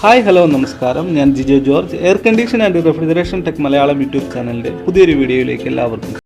Hi hello നമസ്കാരം. ഞാൻ Jijo George. Air condition and refrigeration tech Malayalam YouTube ചാനലിൻ്റെ പുതിയൊരു വീഡിയോയിലേക്ക് എല്ലാവർക്കും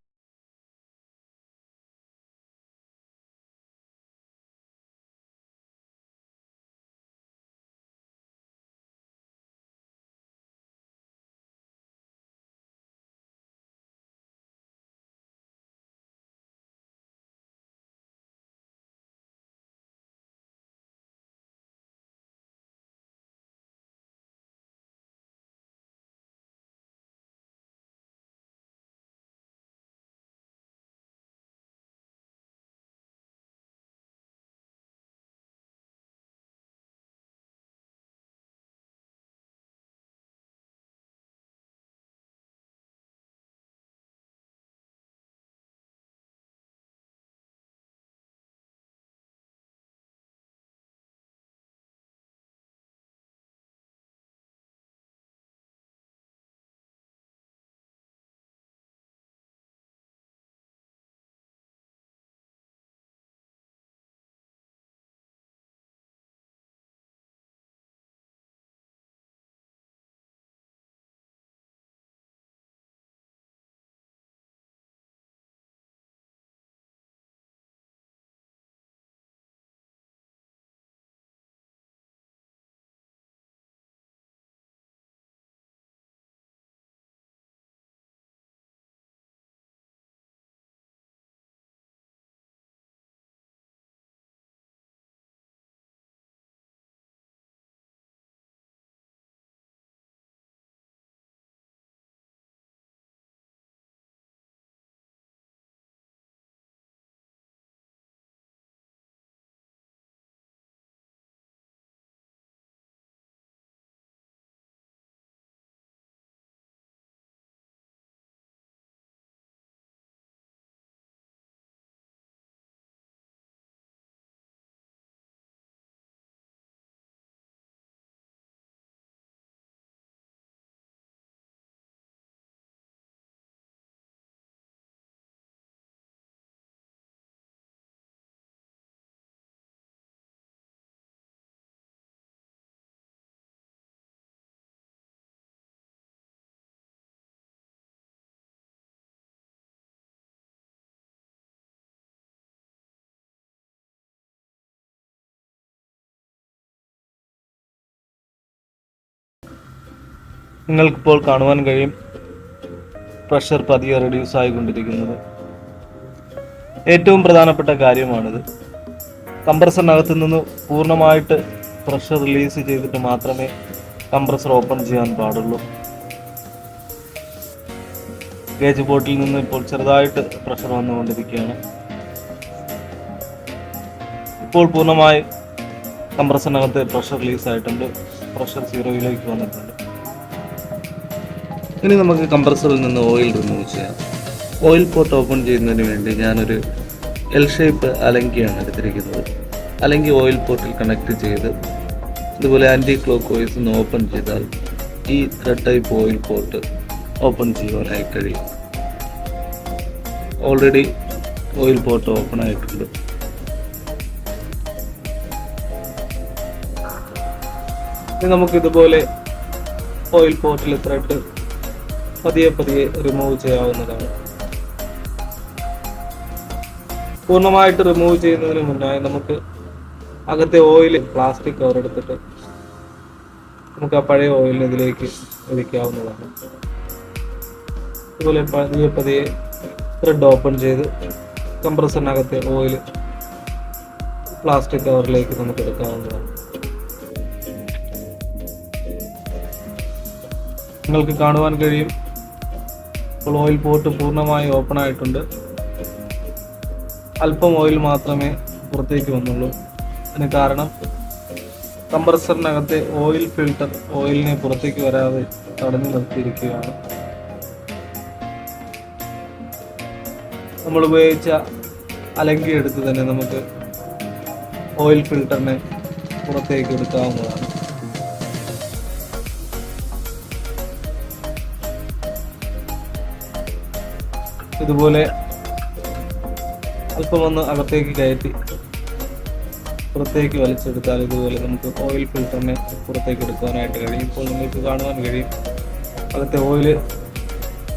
നിങ്ങൾക്കിപ്പോൾ കാണുവാൻ കഴിയും പ്രഷർ പതിയെ റെഡ്യൂസ് ആയിക്കൊണ്ടിരിക്കുന്നത്. ഏറ്റവും പ്രധാനപ്പെട്ട കാര്യമാണിത്. കംപ്രസറിനകത്ത് നിന്ന് പൂർണ്ണമായിട്ട് പ്രഷർ റിലീസ് ചെയ്തിട്ട് മാത്രമേ കംപ്രസർ ഓപ്പൺ ചെയ്യാൻ പാടുള്ളൂ. ഗേജ് ബോട്ടിൽ നിന്ന് ഇപ്പോൾ ചെറുതായിട്ട് പ്രഷർ വന്നുകൊണ്ടിരിക്കുകയാണ്. ഇപ്പോൾ പൂർണ്ണമായി കംപ്രസറിനകത്ത് പ്രഷർ റിലീസ് ആയിട്ടുണ്ട്. പ്രഷർ 0 വന്നിട്ടുണ്ട്. ഇനി നമുക്ക് കംപ്രസറിൽ നിന്ന് ഓയിൽ റിമൂവ് ചെയ്യാം. ഓയിൽ പോർട്ട് ഓപ്പൺ ചെയ്യുന്നതിന് വേണ്ടി ഞാനൊരു എൽ ഷേപ്പ് അലങ്കിയാണ് എടുത്തിരിക്കുന്നത്. അലങ്കി ഓയിൽ പോർട്ടിൽ കണക്ട് ചെയ്ത് ഇതുപോലെ ആൻറ്റി ക്ലോക്ക് വൈസ് ഒന്ന് ഓപ്പൺ ചെയ്താൽ ഈ thread type oil port open ചെയ്യുവാനായി കഴിയും. ഓൾറെഡി ഓയിൽ പോർട്ട് ഓപ്പൺ ആയിട്ടുണ്ട്. ഇനി നമുക്കിതുപോലെ ഓയിൽ പോർട്ടിൽ ത്രെഡ് പതിയെ റിമൂവ് ചെയ്യാവുന്നതാണ്. പൂർണ്ണമായിട്ട് റിമൂവ് ചെയ്യുന്നതിന് മുന്നായി നമുക്ക് അകത്തെ ഓയിൽ പ്ലാസ്റ്റിക് കവർ എടുത്തിട്ട് നമുക്ക് ആ പഴയ ഓയിലിന് ഇതിലേക്ക് ഒഴിക്കാവുന്നതാണ്. ഇതുപോലെ പതിയെ ത്രെഡ് ഓപ്പൺ ചെയ്ത് കംപ്രസറിനകത്തെ ഓയിൽ പ്ലാസ്റ്റിക് കവറിലേക്ക് നമുക്ക് എടുക്കാവുന്നതാണ്. നിങ്ങൾക്ക് കാണുവാൻ കഴിയും ഇപ്പോൾ ഓയിൽ പോർട്ട് പൂർണ്ണമായി ഓപ്പൺ ആയിട്ടുണ്ട്. അല്പം ഓയിൽ മാത്രമേ പുറത്തേക്ക് വന്നുള്ളൂ. അതിന് കാരണം കംപ്രസറിനകത്തെ ഓയിൽ ഫിൽട്ടർ ഓയിലിനെ പുറത്തേക്ക് വരാതെ തടഞ്ഞു നിർത്തിയിരിക്കുകയാണ്. നമ്മൾ ഉപയോഗിച്ച അലങ്കി എടുത്ത് തന്നെ നമുക്ക് ഓയിൽ ഫിൽട്ടറിനെ പുറത്തേക്ക് എടുക്കാവുന്നതാണ്. ഇതുപോലെ അല്പം ഒന്ന് അകത്തേക്ക് കയറ്റി പുറത്തേക്ക് വലിച്ചെടുത്താൽ ഇതുപോലെ നമുക്ക് ഓയിൽ ഫിൽറ്ററിനെ പുറത്തേക്ക് എടുക്കാനായിട്ട് കഴിയും. ഇപ്പോൾ നിങ്ങൾക്ക് കാണുവാൻ കഴിയും, അകത്തെ ഓയിൽ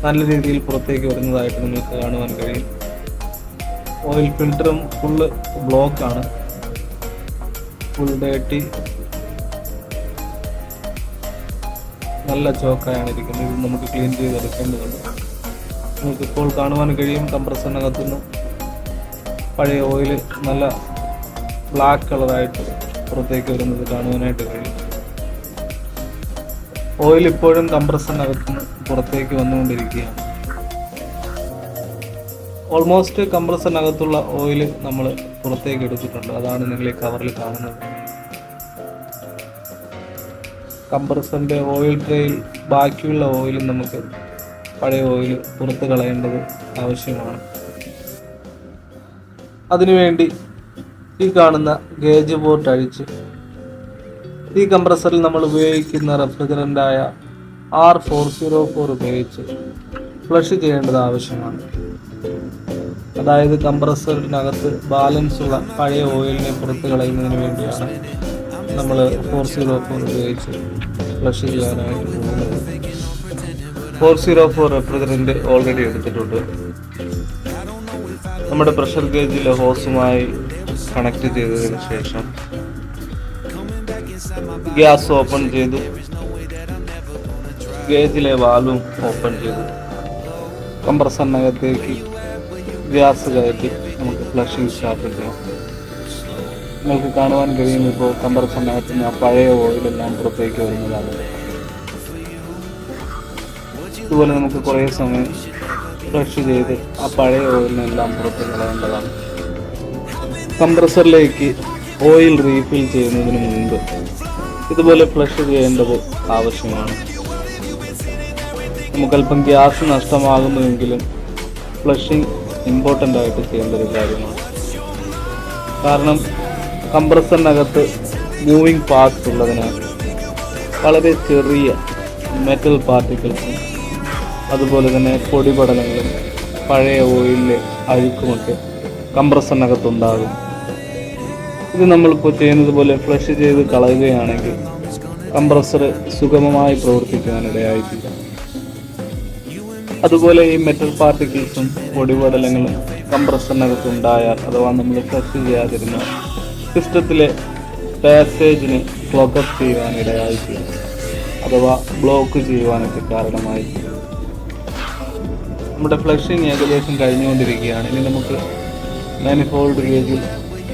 നല്ല രീതിയിൽ പുറത്തേക്ക് വരുന്നതായിട്ട് നിങ്ങൾക്ക് കാണുവാൻ കഴിയും. ഓയിൽ ഫിൽറ്ററും ഫുള്ള് ബ്ലോക്കാണ്, ഫുൾ ഡേട്ടി, നല്ല ചോക്കായാണ് ഇരിക്കുന്നത്. ഇത് നമുക്ക് ക്ലീൻ ചെയ്തെടുക്കേണ്ടതുണ്ട്. നിങ്ങൾക്ക് ഇപ്പോൾ കാണുവാൻ കഴിയും, കംപ്രസറിനകത്തുനിന്ന് പഴയ ഓയിൽ നല്ല ബ്ലാക്ക് കളറായിട്ട് പുറത്തേക്ക് വരുന്നത് കാണുവാനായിട്ട് കഴിയും. ഓയിൽ ഇപ്പോഴും കംപ്രസറിനകത്തുനിന്ന് പുറത്തേക്ക് വന്നുകൊണ്ടിരിക്കുകയാണ്. ഓൾമോസ്റ്റ് കംപ്രസറിനകത്തുള്ള ഓയിൽ നമ്മൾ പുറത്തേക്ക് എടുത്തിട്ടുണ്ട്. അതാണ് നിങ്ങൾ ഈ കവറിൽ കാണുന്നത്. കംപ്രസറിൻ്റെ ഓയിൽ ട്രേയിൽ ബാക്കിയുള്ള ഓയിൽ നമുക്ക് പഴയ ഓയിൽ പുറത്ത് കളയേണ്ടത് ആവശ്യമാണ്. അതിനുവേണ്ടി ഈ കാണുന്ന ഗേജ് പോർട്ട് അഴിച്ച് ഈ കംപ്രസറിൽ നമ്മൾ ഉപയോഗിക്കുന്ന റെഫ്രിജറൻ്റായ R404 ഉപയോഗിച്ച് ഫ്ലഷ് ചെയ്യേണ്ടത് ആവശ്യമാണ്. അതായത് കംപ്രസറിനകത്ത് ബാലൻസ് ഉള്ള പഴയ ഓയിലിനെ പുറത്ത് കളയുന്നതിന് വേണ്ടിയാണ് നമ്മൾ 404 ഉപയോഗിച്ച് ഫ്ലഷ് ചെയ്യാനായിട്ട് പോകുന്നത്. 404 റെഫ്രിജറൻ്റ് ഓൾറെഡി എടുത്തിട്ടുണ്ട്. നമ്മുടെ പ്രഷർ ഗേജിലെ ഹോസുമായി കണക്ട് ചെയ്തതിന് ശേഷം ഗ്യാസ് ഓപ്പൺ ചെയ്തു, ഗേജിലെ വാൽവും ഓപ്പൺ ചെയ്തു കംപ്രസറിനകത്തേക്ക് ഗ്യാസ് കയറ്റി നമുക്ക് ഫ്ലഷിംഗ് സ്റ്റാർട്ട് ചെയ്യാം. നിങ്ങൾക്ക് കാണുവാൻ കഴിയും, ഇപ്പോൾ കംപ്രസറിനകത്ത് നിന്ന് പഴയ ഓയിലെല്ലാം പുറത്തേക്ക് വരുന്നതാണ്. ഇതുപോലെ നമുക്ക് കുറേ സമയം ഫ്ലഷ് ചെയ്ത് ആ പഴയ ഓയിലിനെല്ലാം പുറത്ത് കളയേണ്ടതാണ്. കംപ്രസറിലേക്ക് ഓയിൽ റീഫിൽ ചെയ്യുന്നതിന് മുൻപ് ഇതുപോലെ ഫ്ലഷ് ചെയ്യേണ്ടത് ആവശ്യമാണ്. നമുക്കല്പം ഗ്യാസ് നഷ്ടമാകുന്നുവെങ്കിലും ഫ്ലഷിംഗ് ഇമ്പോർട്ടൻ്റ് ആയിട്ട് ചെയ്യേണ്ട ഒരു കാര്യമാണ്. കാരണം കംപ്രസറിനകത്ത് മൂവിങ് പാർട്സ് ഉള്ളതിനാൽ വളരെ ചെറിയ മെറ്റൽ പാർട്ടിക്കിൾസും അതുപോലെ തന്നെ പൊടിപടലങ്ങളും പഴയ ഓയിലിലെ അഴുക്കുമൊക്കെ കംപ്രസറിനകത്തുണ്ടാകും. ഇത് നമ്മളിപ്പോൾ ചെയ്യുന്നത് പോലെ ഫ്ലഷ് ചെയ്ത് കളയുകയാണെങ്കിൽ കംപ്രസർ സുഗമമായി പ്രവർത്തിക്കാനിടയായിട്ടില്ല. അതുപോലെ ഈ മെറ്റൽ പാർട്ടിക്കിൾസും പൊടിപടലങ്ങളും കംപ്രസറിനകത്തുണ്ടായാൽ അഥവാ നമ്മൾ ഫ്ലഷ് ചെയ്യാതിരുന്ന സിസ്റ്റത്തിലെ പാസേജിനെ ക്ലോഗപ്പ് ചെയ്യുവാനിടയായിട്ടില്ല, അഥവാ ബ്ലോക്ക് ചെയ്യുവാനൊക്കെ കാരണമായിട്ടില്ല. നമ്മുടെ ഫ്ലഷിങ് ഏകദേശം കഴിഞ്ഞുകൊണ്ടിരിക്കുകയാണ്. ഇനി നമുക്ക് മാനിഫോൾഡ് ഗേജിൽ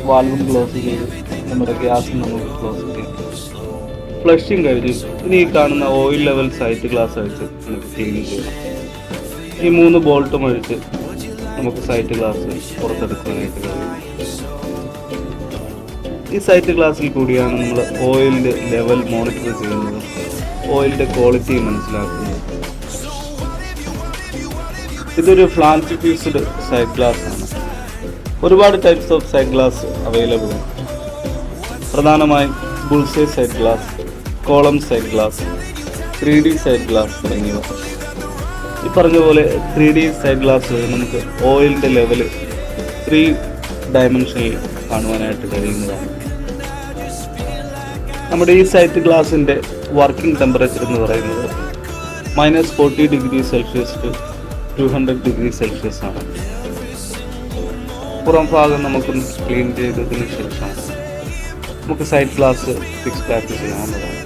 വാൽവും ക്ലോസ് ചെയ്ത് നമ്മുടെ ഗ്യാസും നമുക്ക് ക്ലോസ് ചെയ്യാം. ഫ്ലഷിങ് കഴിഞ്ഞു. ഇനി ഈ കാണുന്ന ഓയിൽ ലെവൽ സൈറ്റ് ഗ്ലാസ് അഴിച്ച് നമുക്ക് ക്ലീൻ ചെയ്യാം. ഈ 3 ബോൾട്ടും അഴിച്ച് നമുക്ക് സൈറ്റ് ഗ്ലാസ് പുറത്തെടുക്കാനായിട്ട് കഴിയും. ഈ സൈറ്റ് ഗ്ലാസ്സിൽ കൂടിയാണ് നമ്മൾ ഓയിലിൻ്റെ ലെവൽ മോണിറ്റർ ചെയ്യുന്നത്, ഓയിലിൻ്റെ ക്വാളിറ്റി മനസ്സിലാക്കുന്നത്. ഇതൊരു ഫ്ലാറ്റ് ഫ്യൂസ്ഡ് സൈഡ് ഗ്ലാസ് ആണ്. ഒരുപാട് types of side glass available ആണ്. പ്രധാനമായും bullseye side glass, column side glass, 3D side glass തുടങ്ങിയവ. ഈ പറഞ്ഞ പോലെ 3D സൈഡ് ഗ്ലാസ് വഴി നമുക്ക് ഓയിലിൻ്റെ ലെവല് 3 ഡയമെൻഷനിൽ കാണുവാനായിട്ട് കഴിയുന്നതാണ്. നമ്മുടെ ഈ സൈറ്റ് ഗ്ലാസിൻ്റെ വർക്കിംഗ് ടെമ്പറേച്ചർ എന്ന് പറയുന്നത് -40°C to 200°C ആണ്. പുറം ഭാഗം നമുക്ക് ക്ലീൻ ചെയ്തതിന് ശേഷം നമുക്ക് സൈഡ് ഗ്ലാസ് ഫിക്സ് പാക്ക് ചെയ്യാവുന്നതാണ്.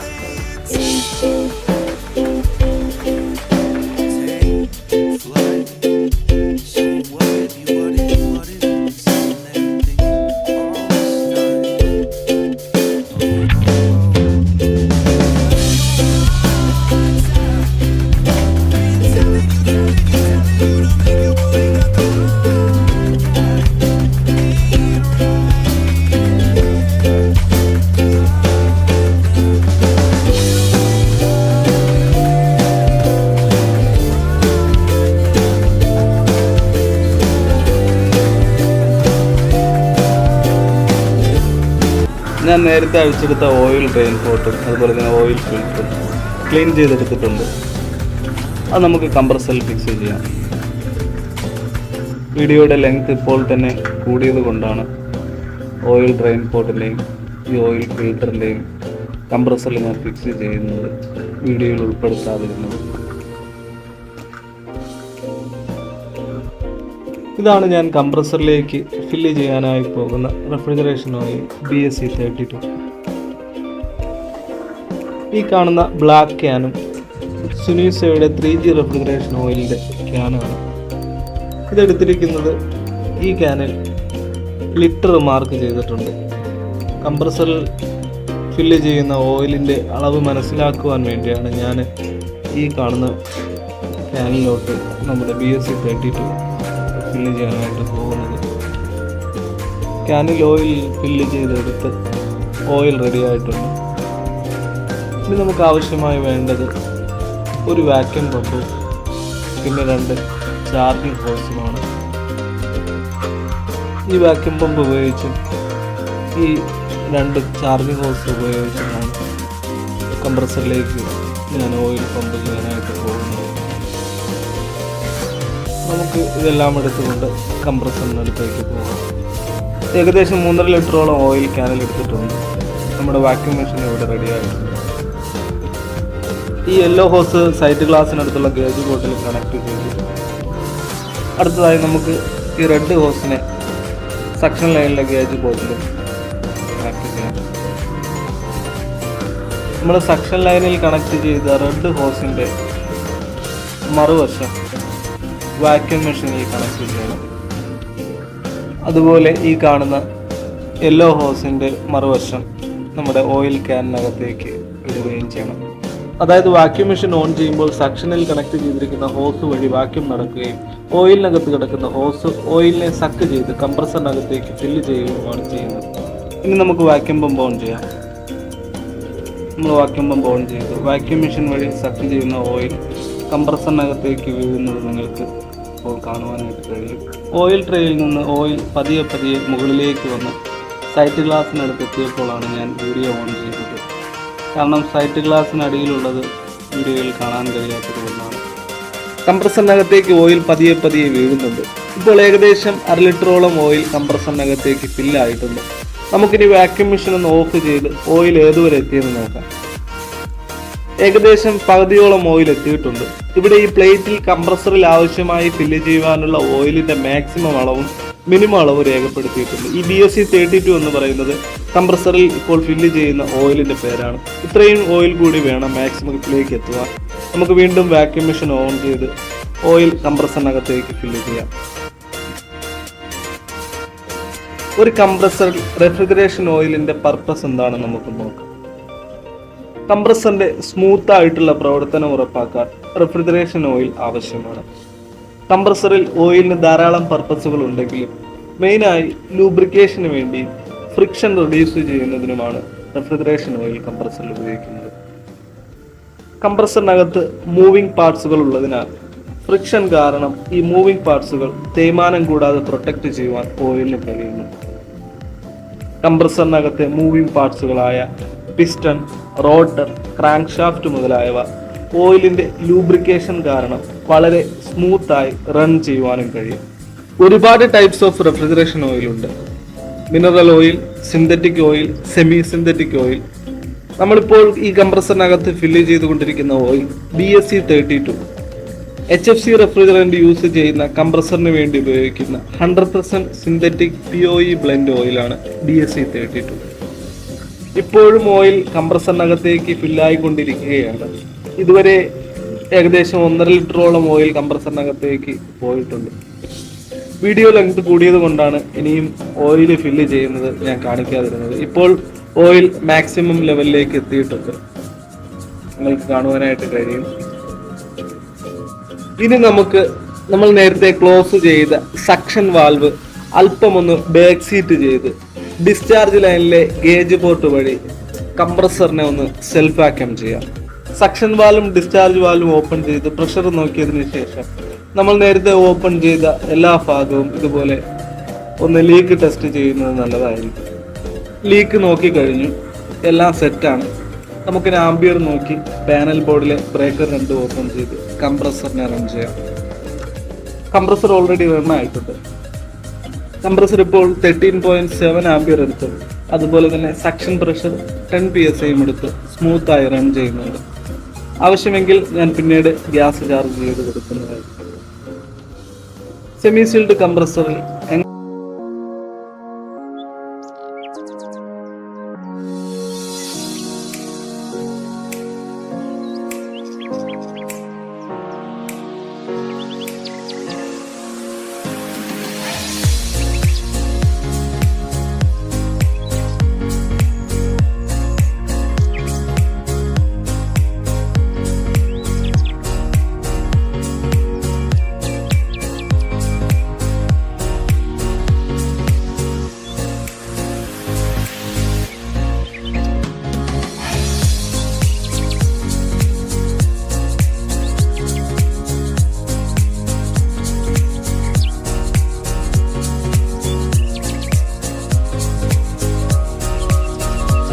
ഞാൻ നേരത്തെ അഴിച്ചെടുത്ത ഓയിൽ ഡ്രെയിൻ പോട്ടും അതുപോലെ തന്നെ ഓയിൽ ഫിൽറ്ററും ക്ലീൻ ചെയ്തെടുത്തിട്ടുണ്ട്. അത് നമുക്ക് കംപ്രസറിൽ ഫിക്സ് ചെയ്യാം. വീഡിയോയുടെ ലെങ്ത് ഇപ്പോൾ തന്നെ കൂടിയത് കൊണ്ടാണ് ഓയിൽ ഡ്രെയിൻ പോർട്ടിൻ്റെയും ഈ ഓയിൽ ഫിൽറ്ററിൻ്റെയും കംപ്രസറിൽ ഞാൻ ഫിക്സ് ചെയ്യുന്നത് വീഡിയോയിൽ ഉൾപ്പെടുത്താതിരുന്നത്. ഇതാണ് ഞാൻ കംപ്രസറിലേക്ക് ഫില്ല് ചെയ്യാനായി പോകുന്ന റെഫ്രിജറേഷൻ ഓയിൽ BSE32. ഈ കാണുന്ന ബ്ലാക്ക് ക്യാനും സുനീസയുടെ 3G റെഫ്രിജറേഷൻ ഓയിലിൻ്റെ ക്യാനാണ്. ഇതെടുത്തിരിക്കുന്നത് ഈ ക്യാനിൽ ലിറ്റർ മാർക്ക് ചെയ്തിട്ടുണ്ട്. കംപ്രസറിൽ ഫില്ല് ചെയ്യുന്ന ഓയിലിൻ്റെ അളവ് മനസ്സിലാക്കുവാൻ വേണ്ടിയാണ് ഞാൻ ഈ കാണുന്ന ക്യാനിലോട്ട് നമ്മുടെ BSE32 ഫില്ല് ചെയ്യാനായിട്ട് പോകുന്നത്. ക്യാനിൽ ഓയിൽ ഫില്ല് ചെയ്തെടുത്ത് ഓയിൽ റെഡി ആയിട്ടുണ്ട്. ഇനി നമുക്ക് ആവശ്യമായി വേണ്ടത് ഒരു വാക്യൂം പമ്പും പിന്നെ 2 ചാർജിങ് ഹോസുമാണ്. ഈ വാക്യൂം പമ്പ് ഉപയോഗിച്ചും ഈ 2 ചാർജിങ് ഹോസ് ഉപയോഗിച്ചുമാണ് കംപ്രസറിലേക്ക് ഞാൻ ഓയിൽ പമ്പ് ചെയ്യാനായിട്ട് പോകുന്നത്. നമുക്ക് ഇതെല്ലാം എടുത്തുകൊണ്ട് കംപ്രസറിനടുത്തേക്ക് പോകാം. ഏകദേശം 3.5 ലിറ്ററോളം ഓയിൽ ക്യാനിൽ എടുത്തിട്ടുണ്ട്. നമ്മുടെ വാക്യൂം മെഷീൻ ഇവിടെ റെഡി ആയിട്ടുണ്ട്. ഈ യെല്ലോ ഹോസ് സൈഡ് ഗ്ലാസിനടുത്തുള്ള ഗേജ് ബോട്ടിൽ കണക്ട് ചെയ്തിട്ടുണ്ട്. അടുത്തതായി നമുക്ക് ഈ റെഡ് ഹോസിനെ സക്ഷൻ ലൈനിലെ ഗേജ് ബോട്ടിൽ കണക്ട് ചെയ്യാം. നമ്മൾ സക്ഷൻ ലൈനിൽ കണക്ട് ചെയ്ത റെഡ് ഹോസിൻ്റെ മറുവശം വാക്യൂം മെഷീനിൽ കണക്ട് ചെയ്യണം. അതുപോലെ ഈ കാണുന്ന യെല്ലോ ഹോസിൻ്റെ മറുവശം നമ്മുടെ ഓയിൽ ക്യാനിനകത്തേക്ക് ഇടുകയും ചെയ്യണം. അതായത് വാക്യൂം മെഷീൻ ഓൺ ചെയ്യുമ്പോൾ സക്ഷനിൽ കണക്ട് ചെയ്തിരിക്കുന്ന ഹോസ് വഴി വാക്യൂം നടക്കുകയും ഓയിലിനകത്ത് കിടക്കുന്ന ഹോസ് ഓയിലിനെ സക്ക് ചെയ്ത് കംപ്രസറിനകത്തേക്ക് ഫില്ല് ചെയ്യുകയുമാണ് ചെയ്യുന്നത്. ഇനി നമുക്ക് വാക്യൂം പമ്പ് ഓൺ ചെയ്യാം. നമ്മൾ വാക്യൂം പമ്പ് ഓൺ ചെയ്ത് വാക്യൂം മെഷീൻ വഴി സക്ക് ചെയ്യുന്ന ഓയിൽ കംപ്രസറിനകത്തേക്ക് വീഴുന്നത് നിങ്ങൾക്ക് ഇപ്പോൾ കാണുവാനായിട്ട് കഴിയും. ഓയിൽ ട്രേയിൽ നിന്ന് ഓയിൽ പതിയെ പതിയെ മുകളിലേക്ക് വന്ന് സൈറ്റ് ഗ്ലാസിനടുത്ത് എത്തിയപ്പോഴാണ് ഞാൻ വീഡിയോ ഓൺ ചെയ്തത്. കാരണം സൈറ്റ് ഗ്ലാസിനടിയിലുള്ളത് വീഡിയോയിൽ കാണാൻ കഴിയാത്തത് കൊണ്ടാണ്. കംപ്രസറിനകത്തേക്ക് ഓയിൽ പതിയെ പതിയെ വീഴുന്നുണ്ട്. ഇപ്പോൾ ഏകദേശം 1/2 ലിറ്ററോളം ഓയിൽ കംപ്രസറിനകത്തേക്ക് ഫില്ലായിട്ടുണ്ട്. നമുക്കിനി വാക്യൂം മെഷീൻ ഒന്ന് ഓഫ് ചെയ്ത് ഓയിൽ ഏതുവരെ എത്തിയെന്ന് നോക്കാം. ഏകദേശം പകുതിയോളം ഓയിൽ എത്തിയിട്ടുണ്ട്. ഇവിടെ ഈ പ്ലേറ്റിൽ കംപ്രസറിൽ ആവശ്യമായി ഫില്ല് ചെയ്യുവാനുള്ള ഓയിലിന്റെ മാക്സിമം അളവും മിനിമം അളവും രേഖപ്പെടുത്തിയിട്ടുണ്ട്. ഈ BSE32 എന്ന് പറയുന്നത് കംപ്രസറിൽ ഇപ്പോൾ ഫില്ല് ചെയ്യുന്ന ഓയിലിന്റെ പേരാണ്. ഇത്രയും ഓയിൽ കൂടി വേണം മാക്സിമത്തിലേക്ക് എത്തുവാൻ. നമുക്ക് വീണ്ടും വാക്യൂം മെഷീൻ ഓൺ ചെയ്ത് ഓയിൽ കംപ്രസറിനകത്തേക്ക് ഫില്ല് ചെയ്യാം. ഒരു കംപ്രസർ റെഫ്രിജറേഷൻ ഓയിലിന്റെ പർപ്പസ് എന്താണെന്ന് നമുക്ക് നോക്കാം. കംപ്രസറിന്റെ സ്മൂത്ത് ആയിട്ടുള്ള പ്രവർത്തനം ഉറപ്പാക്കാൻ റെഫ്രിജറേഷൻ ഓയിൽ ആവശ്യമാണ്. കംപ്രസറിൽ ഓയിലിന് ധാരാളം പർപ്പസുകൾ ഉണ്ടെങ്കിലും മെയിനായി ലൂബ്രിക്കേഷന് വേണ്ടി ഫ്രിക്ഷൻ റെഡ്യൂസ് ചെയ്യുന്നതിനുമാണ് റെഫ്രിജറേഷൻ ഓയിൽ കംപ്രസറിൽ ഉപയോഗിക്കുന്നത്. കംപ്രസറിനകത്ത് മൂവിംഗ് പാർട്സുകൾ ഉള്ളതിനാൽ ഫ്രിക്ഷൻ കാരണം ഈ മൂവിംഗ് പാർട്സുകൾ തേയ്മാനം കൂടാതെ പ്രൊട്ടക്റ്റ് ചെയ്യുവാൻ ഓയിലിന് കഴിയുന്നു. കംപ്രസറിനകത്തെ മൂവിംഗ് പാർട്സുകളായ പിസ്റ്റൺ, റോട്ടർ, ക്രാങ്ക് ഷാഫ്റ്റ് മുതലായവ ഓയിലിന്റെ ലൂബ്രിക്കേഷൻ കാരണം വളരെ സ്മൂത്തായി റൺ ചെയ്യുവാനും കഴിയും. ഒരുപാട് ടൈപ്സ് ഓഫ് റെഫ്രിജറേഷൻ ഓയിൽ ഉണ്ട്. Mineral oil, synthetic oil, semi synthetic oil. നമ്മളിപ്പോൾ ഈ കംപ്രസറിനകത്ത് ഫില്ല് ചെയ്തുകൊണ്ടിരിക്കുന്ന oil BSE32 HFC refrigerant use ചെയ്യുന്ന കംപ്രസറിന് വേണ്ടി ഉപയോഗിക്കുന്ന 100% സിന്തറ്റിക് POE ബ്ലെൻഡ് ഓയിലാണ് BSE32. ഇപ്പോഴും ഓയിൽ കംപ്രസറിനകത്തേക്ക് ഫില്ലായിക്കൊണ്ടിരിക്കുകയാണ്. ഇതുവരെ ഏകദേശം 1.5 ലിറ്ററോളം ഓയിൽ കംപ്രസറിനകത്തേക്ക് പോയിട്ടുണ്ട്. വീഡിയോ ലെങ്ത് കൂടിയത് കൊണ്ടാണ് ഇനിയും ഓയിൽ ഫില്ല് ചെയ്യുന്നത് ഞാൻ കാണിക്കാതിരുന്നത്. ഇപ്പോൾ ഓയിൽ മാക്സിമം ലെവലിലേക്ക് എത്തിയിട്ടുണ്ട്, നിങ്ങൾക്ക് കാണുവാനായിട്ട് കഴിയും. ഇനി നമുക്ക് നമ്മൾ നേരത്തെ ക്ലോസ് ചെയ്ത സക്ഷൻ വാൽവ് അല്പം ഒന്ന് ബാക്ക് സീറ്റ് ചെയ്ത് ഡിസ്ചാർജ് ലൈനിലെ ഗേജ് പോർട്ട് വഴി കംപ്രസറിനെ ഒന്ന് സെൽഫ് വാക്യൂം ചെയ്യാം. സക്ഷൻ വാൽവും ഡിസ്ചാർജ് വാൽവും ഓപ്പൺ ചെയ്ത് പ്രഷർ നോക്കിയതിന് ശേഷം നമ്മൾ നേരത്തെ ഓപ്പൺ ചെയ്ത എല്ലാ ഭാഗവും ഇതുപോലെ ഒന്ന് ലീക്ക് ടെസ്റ്റ് ചെയ്യുന്നത് നല്ലതായിരിക്കും. ലീക്ക് നോക്കി കഴിഞ്ഞു, എല്ലാം സെറ്റാണ്. നമുക്കിനി ആംബിയർ നോക്കി പാനൽ ബോർഡിലെ ബ്രേക്കർ 2 ഓപ്പൺ ചെയ്ത് കംപ്രസറിനെ റൺ ചെയ്യാം. കംപ്രസർ ഓൾറെഡി റൺ ആയിട്ടുണ്ട്. കംപ്രസർ ഇപ്പോൾ 13.7 ആംപിയർ എടുത്തു. അതുപോലെ തന്നെ സക്ഷൻ പ്രഷർ 10 PSI എടുത്ത് സ്മൂത്തായി റൺ ചെയ്യുന്നുണ്ട്. ആവശ്യമെങ്കിൽ ഞാൻ പിന്നീട് ഗ്യാസ് ചാർജ് ചെയ്ത് കൊടുക്കുന്നതായിരിക്കും. Semi sealed കംപ്രസറിൽ